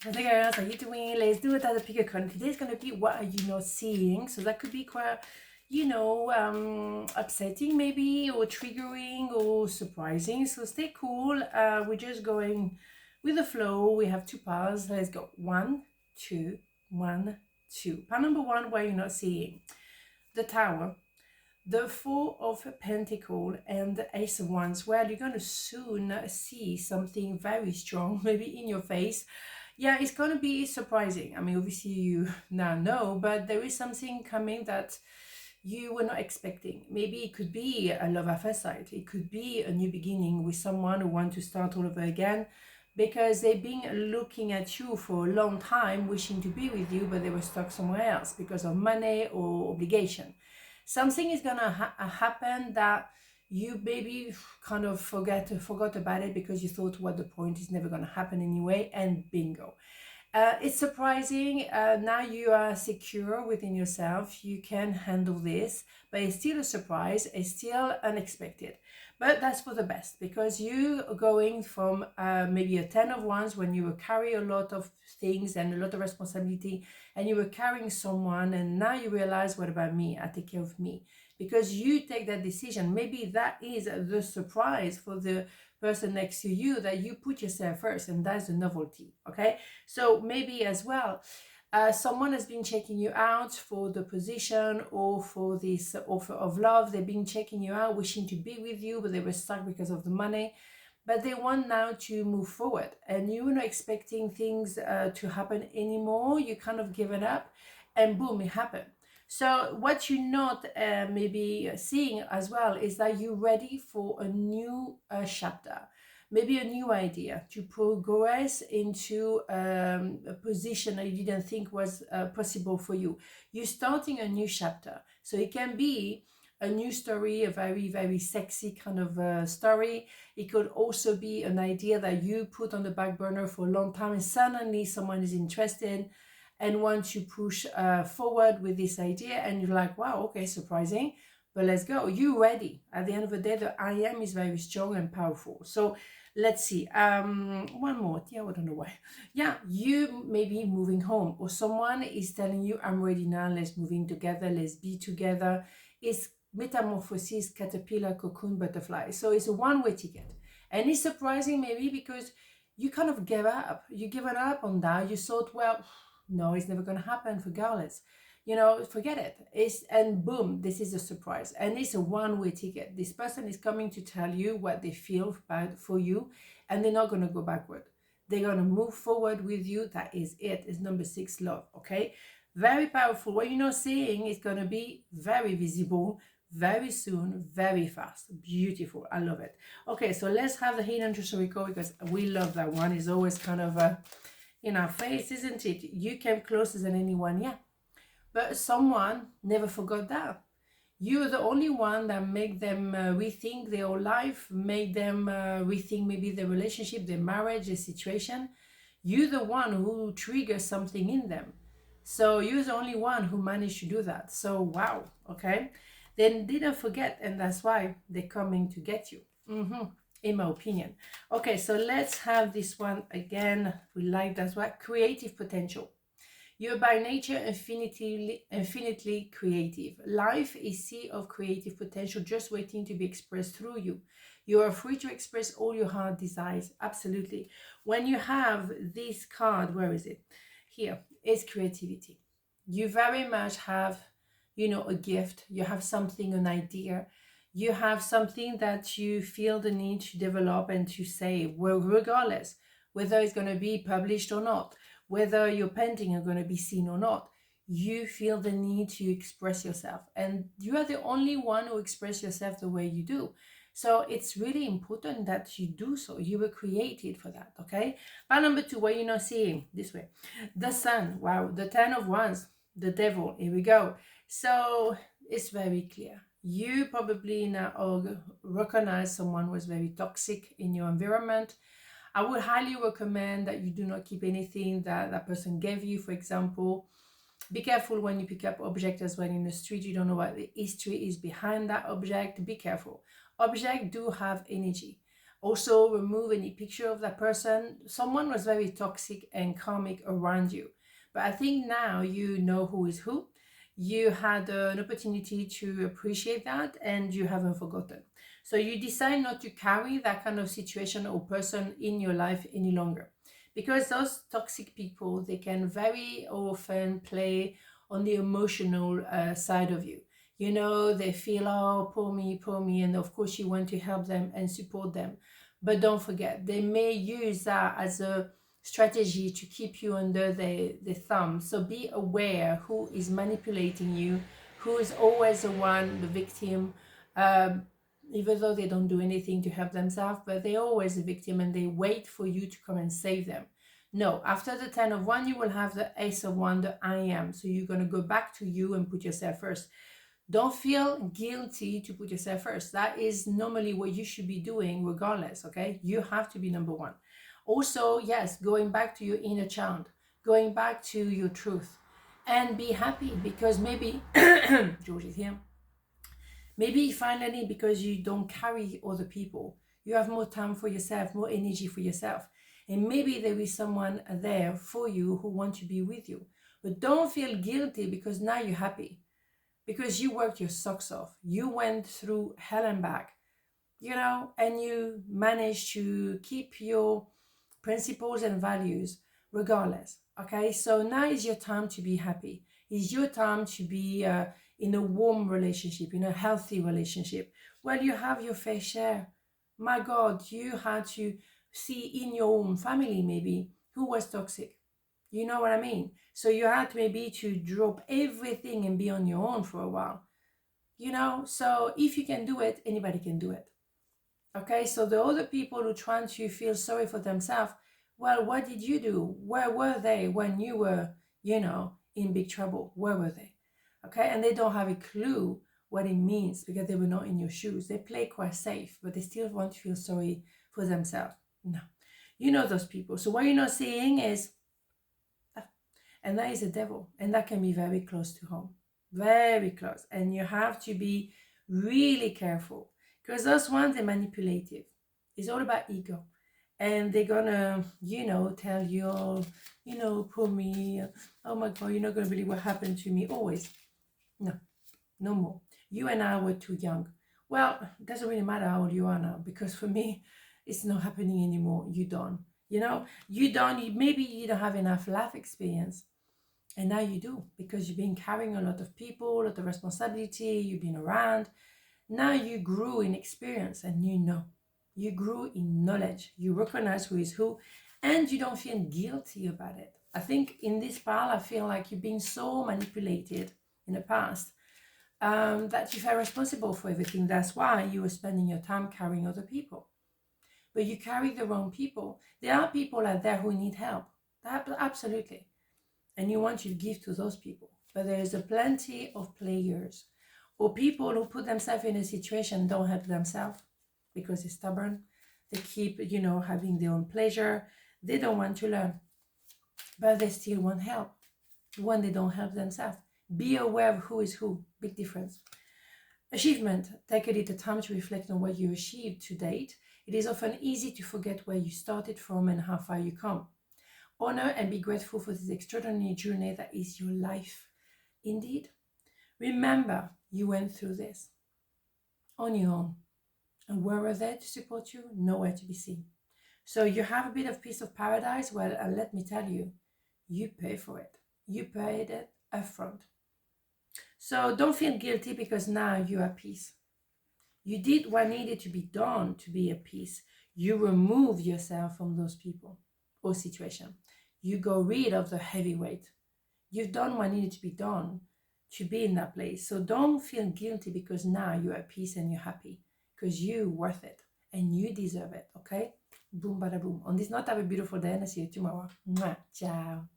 Hey girls, how you doing? Let's do it as a pick a card. Today's gonna be what are you not seeing? So that could be quite, upsetting maybe, or triggering, or surprising. So stay cool. We're just going with the flow. We have two piles. Let's go. 1, 2, 1, 2. Pile number 1, what are you not seeing? The Tower, the Four of Pentacles, and the Ace of Wands. Well, you're going to soon see something very strong, maybe in your face. Yeah, it's going to be surprising. I mean, obviously you now know, but there is something coming that you were not expecting. Maybe it could be a love at first sight. It could be a new beginning with someone who wants to start all over again, because they've been looking at you for a long time, wishing to be with you, but they were stuck somewhere else because of money or obligation. Something is gonna happen that you maybe kind of forgot about it because you thought, what the point, is never gonna happen anyway, and bingo. It's surprising. Now you are secure within yourself. You can handle this, but it's still a surprise. It's still unexpected. But that's for the best, because you are going from maybe a 10 of Wands, when you were carrying a lot of things and a lot of responsibility, and you were carrying someone, and now you realize, what about me? I take care of me. Because you take that decision. Maybe that is the surprise for the person next to you, that you put yourself first, and that's the novelty. Okay, so maybe as well, someone has been checking you out for the position or for this offer of love. They've been checking you out, wishing to be with you, but they were stuck because of the money. But they want now to move forward, and you were not expecting things to happen anymore. You kind of given up, and boom, it happened. So what you're not maybe seeing as well is that you're ready for a new chapter, maybe a new idea to progress into a position that you didn't think was possible for you. You're starting a new chapter. So it can be a new story, a very, very sexy kind of story. It could also be an idea that you put on the back burner for a long time, and suddenly someone is interested and want to push forward with this idea, and you're like, wow, okay, surprising, but let's go. You're ready. At the end of the day, the I am is very strong and powerful. So let's see. One more. Yeah, I don't know why. Yeah, you may be moving home, or someone is telling you, I'm ready now, let's move in together, let's be together. It's metamorphosis, caterpillar, cocoon, butterfly. So it's a one-way ticket. And it's surprising maybe because you kind of gave up. You given up on that. You thought, well, no, it's never going to happen, regardless. Forget it. And boom, this is a surprise. And it's a one-way ticket. This person is coming to tell you what they feel for you, and they're not going to go backward. They're going to move forward with you. That is it. It's number 6, love. Okay? Very powerful. What you're not seeing is going to be very visible, very soon, very fast. Beautiful. I love it. Okay, so let's have the hidden truth record, because we love that one. It's always kind of in our face, isn't it? You came closer than anyone, yeah. But someone never forgot that. You're the only one that make them rethink their whole life, make them rethink maybe their relationship, their marriage, their situation. You're the one who triggers something in them. So you're the only one who managed to do that. So wow, okay. Then didn't forget, and that's why they're coming to get you. In my opinion. Okay, so let's have this one again. We like that one. Creative potential. You're by nature infinitely creative. Life is sea of creative potential just waiting to be expressed through you. You are free to express all your heart desires. Absolutely. When you have this card, where is it? Here, it's creativity. You very much have, a gift. You have something, an idea. You have something that you feel the need to develop and to say, well, regardless, whether it's going to be published or not, whether your painting are going to be seen or not, you feel the need to express yourself. And you are the only one who express yourself the way you do. So it's really important that you do so. You were created for that, okay? Part number 2, what you're not seeing, this way. The Sun, wow, the 10 of Wands, the Devil, here we go. So it's very clear. You probably now recognize someone was very toxic in your environment. I would highly recommend that you do not keep anything that that person gave you. For example, be careful when you pick up object as well in the street. You don't know what the history is behind that object. Be careful. Objects do have energy. Also, remove any picture of that person. Someone was very toxic and karmic around you. But I think now you know who is who. You had an opportunity to appreciate that and you haven't forgotten. So you decide not to carry that kind of situation or person in your life any longer. Because those toxic people, they can very often play on the emotional side of you. You know, they feel, oh, poor me, and of course you want to help them and support them. But don't forget, they may use that as a strategy to keep you under the thumb. So be aware who is manipulating you, who is always the one, the victim, even though they don't do anything to help themselves, but they're always a victim and they wait for you to come and save them. No, after the 10 of 1, you will have the Ace of 1, the I am. So you're going to go back to you and put yourself first. Don't feel guilty to put yourself first. That is normally what you should be doing regardless, okay? You have to be number one. Also, yes, going back to your inner child, going back to your truth, and be happy because maybe, George is here, maybe finally because you don't carry other people, you have more time for yourself, more energy for yourself. And maybe there is someone there for you who wants to be with you. But don't feel guilty because now you're happy. Because you worked your socks off. You went through hell and back, you know, and you managed to keep your principles and values regardless. Okay, so now is your time to be happy. It's your time to be in a warm relationship, in a healthy relationship. Well, you have your fair share. My God, you had to see in your own family maybe who was toxic. You know what I mean? So you had maybe to drop everything and be on your own for a while. You know, so if you can do it, anybody can do it. Okay, so the other people who trying to feel sorry for themselves, well, what did you do? Where were they when you were, you know, in big trouble? Where were they? Okay, and they don't have a clue what it means because they were not in your shoes. They play quite safe, but they still want to feel sorry for themselves. No, you know those people. So what you're not seeing is, and that is the devil, and that can be very close to home, very close. And you have to be really careful because those ones are manipulative. It's all about ego, and they're gonna, you know, tell you, oh, you know, poor me, oh my God, you're not gonna believe what happened to me. Always, no, no more. You and I were too young. Well, it doesn't really matter how old you are now because for me, it's not happening anymore. You done. You know, you done. Maybe you don't have enough life experience. And now you do, because you've been carrying a lot of people, a lot of responsibility, you've been around. Now you grew in experience and you know. You grew in knowledge. You recognize who is who and you don't feel guilty about it. I think in this pile, I feel like you've been so manipulated in the past that you felt responsible for everything. That's why you were spending your time carrying other people. But you carry the wrong people. There are people out there who need help. Absolutely. And you want to give to those people. But there is a plenty of players or people who put themselves in a situation, don't help themselves because they're stubborn. They keep, you know, having their own pleasure. They don't want to learn, but they still want help when they don't help themselves. Be aware of who is who. Big difference. Achievement. Take a little time to reflect on what you achieved to date. It is often easy to forget where you started from and how far you come. Honor and be grateful for this extraordinary journey that is your life. Indeed. Remember, you went through this on your own. And where were there to support you? Nowhere to be seen. So you have a bit of piece of paradise. Well, and let me tell you, you pay for it. You paid it upfront. So don't feel guilty because now you're at peace. You did what needed to be done to be at peace. You remove yourself from those people or situation. You go rid of the heavy weight. You've done what needed to be done to be in that place. So don't feel guilty because now you're at peace and you're happy because you're worth it and you deserve it, okay? Boom, bada boom. On this note, have a beautiful day and I'll see you tomorrow. Mwah. Ciao.